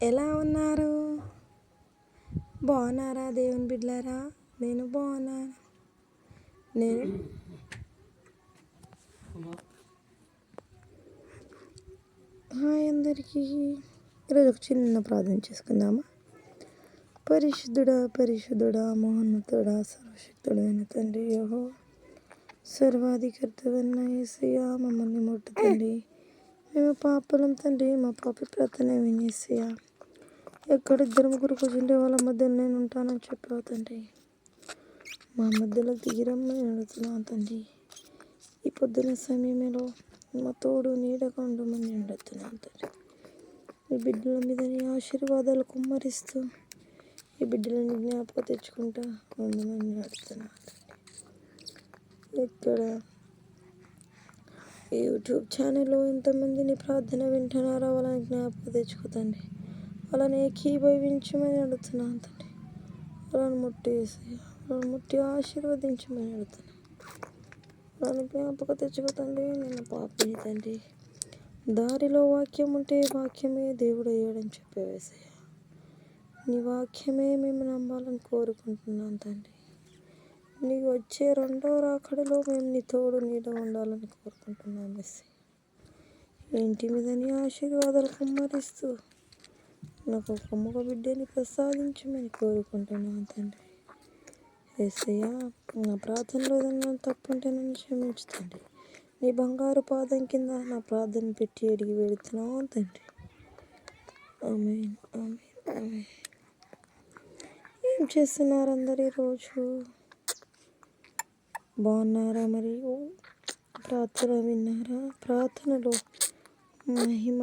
ఎలా ఉన్నారు? బాగున్నారా దేవుని బిడ్డలారా? నేను బాగున్నాను. హాయ్ అందరికీ. ఈరోజు ఒక చిన్న ప్రార్థన చేసుకుందామా? పరిశుద్ధుడా మహోన్నతుడా సర్వశక్తుడైన తండ్రి యెహోవా సర్వాధికర్తవైన యేసయ్యా, మమ్మల్ని ముట్టుతండి. మేము పాపలం తండ్రి, మా పాపి ప్రార్థన వినేసయ్యా. ఎక్కడ ఇద్దరు ముగ్గురు కూర్చుంటే వాళ్ళ మధ్యలో నేను ఉంటానని చెప్పావు తండ్రి. మా మధ్యలో దిగిరమ్మని అడుగుతున్నాను తండ్రి. ఈ పొద్దున సమయంలో మా తోడు నీడగా ఉండమని అడుగుతున్నాను తండ్రి. ఈ బిడ్డల మీద నీ ఆశీర్వాదాలు కుమ్మరిస్తూ ఈ బిడ్డలని జ్ఞాపకం తెచ్చుకుంటా ఉండమని అడుగుతున్నాను తండ్రి. ఇక్కడ యూట్యూబ్ ఛానల్లో ఎంతమందిని ప్రార్థన వింటున్నారో వాళ్ళని జ్ఞాపకం తెచ్చుకోతండి. వాళ్ళని ఏకీభవించమని అడుగుతున్నాను తండ్రి. వాళ్ళని ముట్టి ఆశీర్వదించమని అడుగుతున్నాను. వాళ్ళని జ్ఞాపకం తెచ్చుకోతండి. నేను పాపిని తండ్రి. దారిలో వాక్యం ఉంటే వాక్యమే దేవుడు అయ్యాడని చెప్పేవేసయ్యా. నీ వాక్యమే మేము నమ్మాలని కోరుకుంటున్నాను తండ్రి. నీకు వచ్చే రెండో రాకడలో మేము నీ తోడు నీడ ఉండాలని కోరుకుంటున్నాను మెస్సయ్యా. ఇంటి మీద నీ ఆశీర్వాదాలు కుమ్మరిస్తూ నాకు ఒక మగ బిడ్డని ప్రసాదించమని కోరుకుంటున్నాను తండ్రి. యేసయ్యా, నా ప్రార్థనలో ఏదైనా తప్పు ఉంటే నన్ను క్షమించండి. నీ బంగారు పాదం కింద నా ప్రార్థన పెట్టి అడిగి వెళుతున్నాను తండ్రి. ఆమేన్, ఆమేన్, ఆమేన్. ఏం చేస్తున్నారు అందరు ఈరోజు? బాగున్నారా? మరి ప్రార్థన విన్నారా? ప్రార్థనలో మహిమ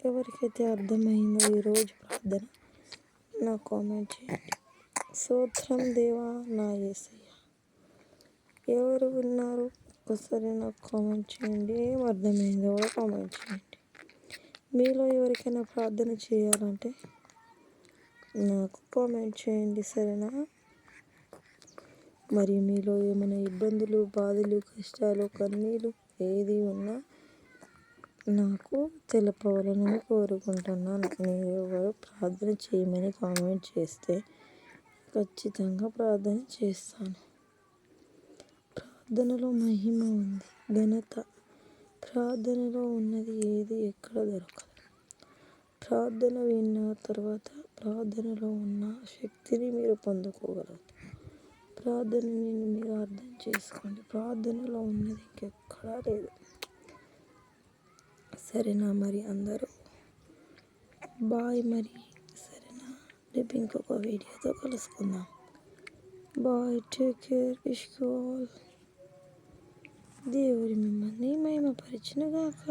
ఎవరికైతే అర్థమైందో ఈరోజు ప్రార్థన నా కామెంట్ చేయండి. స్తోత్రం దేవా నా యేసయ్యా. ఎవరు విన్నారు ఒకసారి నాకు కామెంట్ చేయండి. ఏం అర్థమైందో కూడా కామెంట్ చేయండి. మీలో ఎవరికైనా ప్రార్థన చేయాలంటే నాకు కామెంట్ చేయండి, సరేనా? మరి మీలో ఏమైనా ఇబ్బందులు, బాధలు, కష్టాలు, కన్నీళ్ళు ఏది ఉన్నా నాకు తెలపవాలని కోరుకుంటున్నాను. మీరు ఎవరు ప్రార్థన చేయమని కామెంట్ చేస్తే ఖచ్చితంగా ప్రార్థన చేస్తాను. ప్రార్థనలో మహిమ ఉంది, ఘనత ప్రార్థనలో ఉన్నది. ఏది ఎక్కడ దొరకదు. ప్రార్థన విన్న తర్వాత ప్రార్థనలో ఉన్న శక్తిని మీరు పొందుకోగలరు. ప్రార్థనని మీరు అర్థం చేసుకోండి. ప్రార్థనలో ఉన్నది ఇంకెక్కడా లేదు, సరేనా? మరి అందరూ బాయ్. మరి సరేనా? రేపు ఇంకొక వీడియోతో కలుసుకుందాం. Bye, take care, wish you all. దేవుడి మిమ్మల్ని మహిమపరిచును గాక.